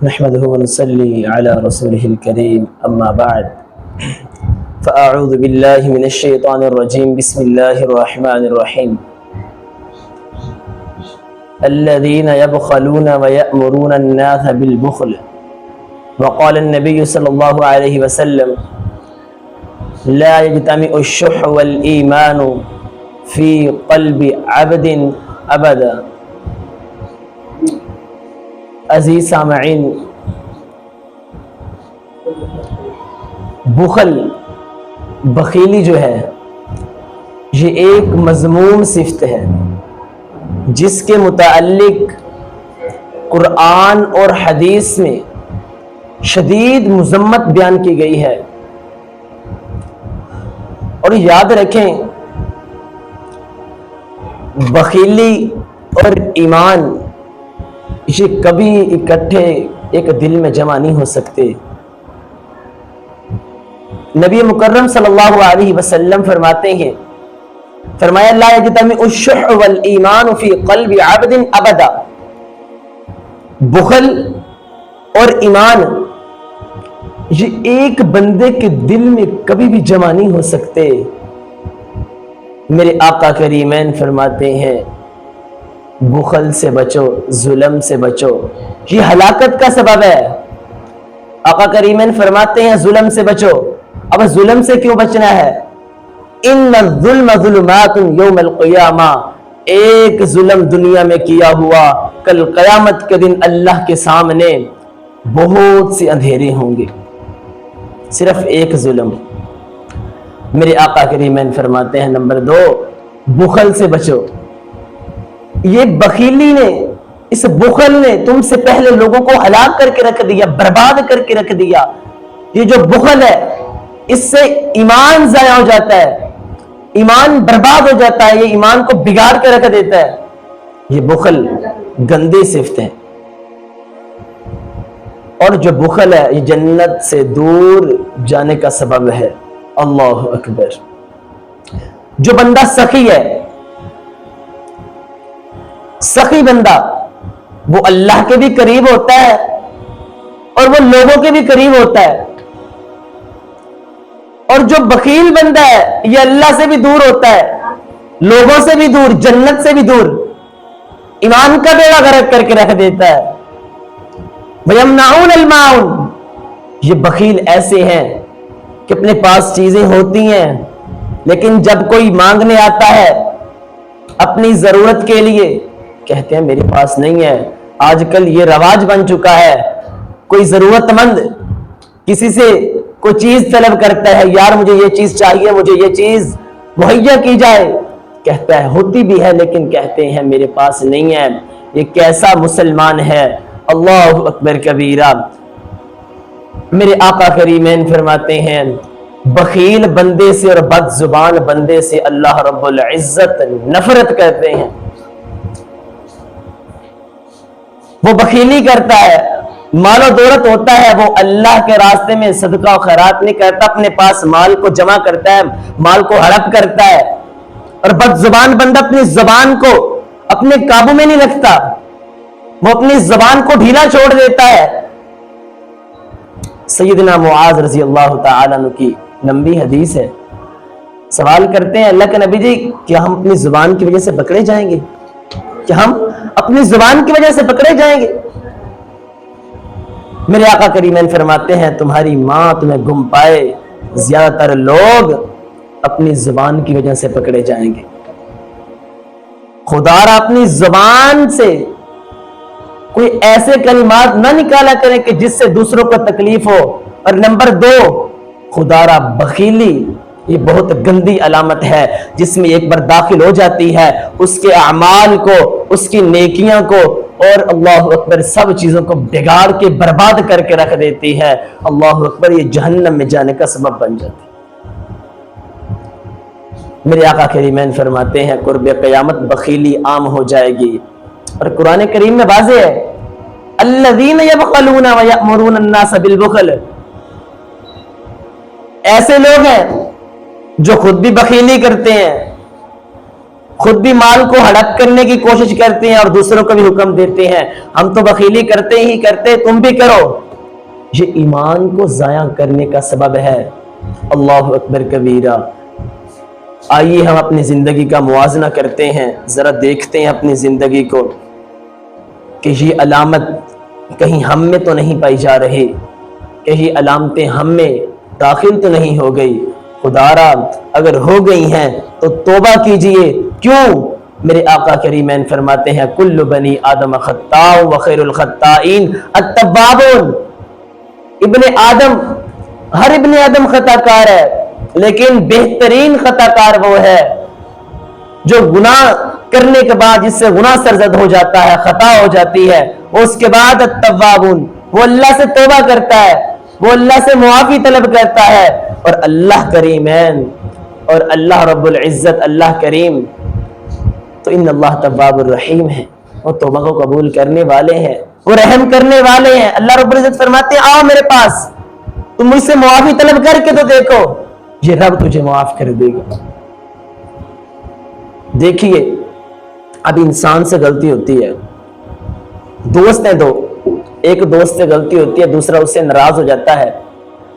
نحمده ونصلي على رسوله الكريم أما بعد فأعوذ بالله من الشيطان الرجيم بسم الله الرحمن الرحيم الذين يبخلون ويأمرون الناس بالبخل وقال النبي صلى الله عليه وسلم لا يجتمع الشح والإيمان في قلب عبد أبدا۔ عزیز سامعین، بخیلی جو ہے یہ ایک مذموم صفت ہے جس کے متعلق قرآن اور حدیث میں شدید مذمت بیان کی گئی ہے۔ اور یاد رکھیں، بخیلی اور ایمان یہ کبھی اکٹھے ایک دل میں جمع نہیں ہو سکتے۔ نبی مکرم صلی اللہ علیہ وسلم فرماتے ہیں، فرمایا لا یجتمع الشح والایمان فی قلب عبد ابدا، بخل اور ایمان یہ ایک بندے کے دل میں کبھی بھی جمع نہیں ہو سکتے۔ میرے آقا کریمین فرماتے ہیں بخل سے بچو، ظلم سے بچو، یہ ہلاکت کا سبب ہے۔ آقا کریمین فرماتے ہیں ظلم سے بچو۔ اب ظلم سے کیوں بچنا ہے؟ ان الظلم ظلمات یوم القیامہ، ایک ظلم دنیا میں کیا ہوا کل قیامت کے دن اللہ کے سامنے بہت سے اندھیرے ہوں گے۔ صرف ایک ظلم۔ میرے آقا کریمین فرماتے ہیں نمبر 2، بخل سے بچو۔ یہ بخیلی نے، اس بخل نے تم سے پہلے لوگوں کو ہلاک کر کے رکھ دیا، برباد کر کے رکھ دیا۔ یہ جو بخل ہے اس سے ایمان ضائع ہو جاتا ہے، ایمان برباد ہو جاتا ہے، یہ ایمان کو بگاڑ کے رکھ دیتا ہے۔ یہ بخل گندی صفت ہے، اور جو بخل ہے یہ جنت سے دور جانے کا سبب ہے۔ اللہ اکبر۔ جو بندہ سخی ہے، سخی بندہ، وہ اللہ کے بھی قریب ہوتا ہے اور وہ لوگوں کے بھی قریب ہوتا ہے۔ اور جو بخیل بندہ ہے یہ اللہ سے بھی دور ہوتا ہے، لوگوں سے بھی دور، جنت سے بھی دور، ایمان کا بیڑا غرق کر کے رکھ دیتا ہے۔ وَيَمْنَعُونَ الْمَاعُونَ، یہ بخیل ایسے ہیں کہ اپنے پاس چیزیں ہوتی ہیں لیکن جب کوئی مانگنے آتا ہے اپنی ضرورت کے لیے کہتے ہیں میرے پاس نہیں ہے۔ آج کل یہ رواج بن چکا ہے، کوئی ضرورت مند کسی سے کوئی چیز طلب کرتا ہے، یار مجھے یہ چیز چاہیے، مجھے یہ چیز مہیا کی جائے، کہتا ہے ہوتی بھی ہے لیکن کہتے ہیں میرے پاس نہیں ہے۔ یہ کیسا مسلمان ہے؟ اللہ اکبر کبیرہ۔ میرے آقا کریمین فرماتے ہیں بخیل بندے سے اور بد زبان بندے سے اللہ رب العزت نفرت کرتے ہیں۔ وہ بخیلی کرتا ہے، مال و دولت ہوتا ہے، وہ اللہ کے راستے میں صدقہ و خیرات نہیں کرتا، اپنے پاس مال کو جمع کرتا ہے، مال کو ہڑپ کرتا ہے۔ اور بد زبان بندہ اپنی زبان کو اپنے قابو میں نہیں رکھتا، وہ اپنی زبان کو ڈھیلا چھوڑ دیتا ہے۔ سیدنا معاذ رضی اللہ تعالیٰ عنہ کی لمبی حدیث ہے، سوال کرتے ہیں اللہ کے نبی جی کیا ہم اپنی زبان کی وجہ سے پکڑے جائیں گے؟ کیا ہم اپنی زبان کی وجہ سے پکڑے جائیں گے؟ میرے آقا کریمین فرماتے ہیں تمہاری ماں تمہیں گم پائے، زیادہ تر لوگ اپنی زبان کی وجہ سے پکڑے جائیں گے۔ خدا را اپنی زبان سے کوئی ایسے کلمات نہ نکالا کریں کہ جس سے دوسروں کو تکلیف ہو۔ اور نمبر 2، خدا را بخیلی یہ بہت گندی علامت ہے جس میں ایک بار داخل ہو جاتی ہے اس کے اعمال کو، اس کی نیکیاں کو اور اللہ اکبر سب چیزوں کو بگاڑ کے برباد کر کے رکھ دیتی ہے۔ اللہ اکبر، یہ جہنم میں جانے کا سبب بن جاتی ہے۔ میرے آقا کریمین فرماتے ہیں قرب قیامت بخیلی عام ہو جائے گی، اور قرآن کریم میں واضح ہے الذین یبخلون ویأمرون الناس بالبخل، ایسے لوگ ہیں جو خود بھی بخیلی کرتے ہیں خود بھی مال کو ہڑپ کرنے کی کوشش کرتے ہیں اور دوسروں کو بھی حکم دیتے ہیں ہم تو بخیلی کرتے ہی کرتے تم بھی کرو. یہ ایمان کو ضائع کرنے کا سبب ہے. اللہ اکبر کبیرہ. آئیے ہم اپنی زندگی کا موازنہ کرتے ہیں, ذرا دیکھتے ہیں اپنی زندگی کو کہ یہ علامت کہیں ہم میں تو نہیں پائی جا رہی, کہ یہ علامتیں ہم میں داخل تو نہیں ہو گئی. خدا را اگر ہو گئی ہیں تو توبہ کیجئے. کیوں؟ میرے آقا کریمین فرماتے ہیں کل بنی آدم خطاء وخیر الخطائین التوابون. ہر ابن آدم خطا کار ہے, لیکن بہترین خطا کار وہ ہے جو گناہ کرنے کے بعد جس سے گناہ سرزد ہو جاتا ہے, خطا ہو جاتی ہے, اس کے بعد التوابون, وہ اللہ سے توبہ کرتا ہے, وہ اللہ سے معافی طلب کرتا ہے. اور اللہ کریمین اور اللہ رب العزت اللہ کریم تو ان اللہ تواب الرحیم ہے, وہ توبہ کو قبول کرنے والے ہیں, وہ رحم کرنے والے ہیں. اللہ رب العزت فرماتے ہیں آؤ میرے پاس, تم مجھ سے معافی طلب کر کے تو دیکھو, یہ رب تجھے معاف کر دے گا. دیکھیے اب انسان سے غلطی ہوتی ہے, دوست ہیں دو, ایک دوست سے غلطی ہوتی ہے, دوسرا اس سے ناراض ہو جاتا ہے,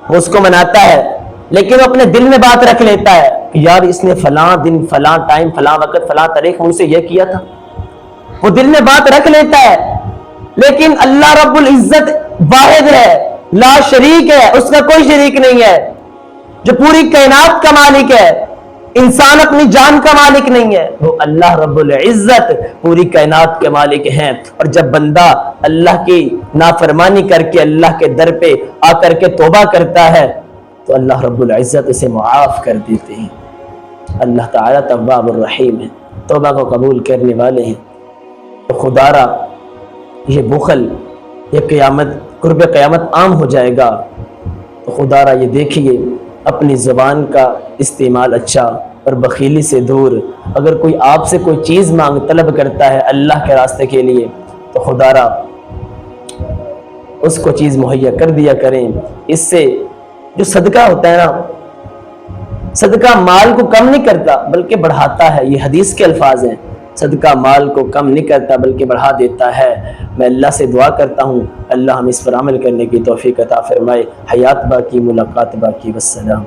وہ اس کو مناتا ہے, لیکن وہ اپنے دل میں بات رکھ لیتا ہے کہ یار اس نے فلاں دن فلاں ٹائم فلاں وقت فلاں تاریخ مجھ سے یہ کیا تھا. وہ دل میں بات رکھ لیتا ہے, لیکن اللہ رب العزت واحد ہے, لا شریک ہے, اس کا کوئی شریک نہیں ہے, جو پوری کائنات کا مالک ہے. انسان اپنی جان کا مالک نہیں ہے, وہ اللہ رب العزت پوری کائنات کے مالک ہیں. اور جب بندہ اللہ کی نافرمانی کر کے اللہ کے در پہ آ کر کے توبہ کرتا ہے تو اللہ رب العزت اسے معاف کر دیتے ہیں. اللہ تعالیٰ تواب الرحیم ہے, توبہ کو قبول کرنے والے ہیں. تو خدا را یہ بخل یہ قیامت قرب قیامت عام ہو جائے گا. تو خدا را یہ دیکھیے اپنی زبان کا استعمال اچھا اور بخیلی سے دور. اگر کوئی آپ سے کوئی چیز طلب کرتا ہے اللہ کے راستے کے لیے تو خدا را اس کو چیز مہیا کر دیا کریں. اس سے جو صدقہ ہوتا ہے نا, صدقہ مال کو کم نہیں کرتا بلکہ بڑھاتا ہے. یہ حدیث کے الفاظ ہیں, صدقہ مال کو کم نہیں کرتا بلکہ بڑھا دیتا ہے. میں اللہ سے دعا کرتا ہوں اللہ ہم اس پر عمل کرنے کی توفیق عطا فرمائے. حیات باقی, ملاقات باقی. والسلام.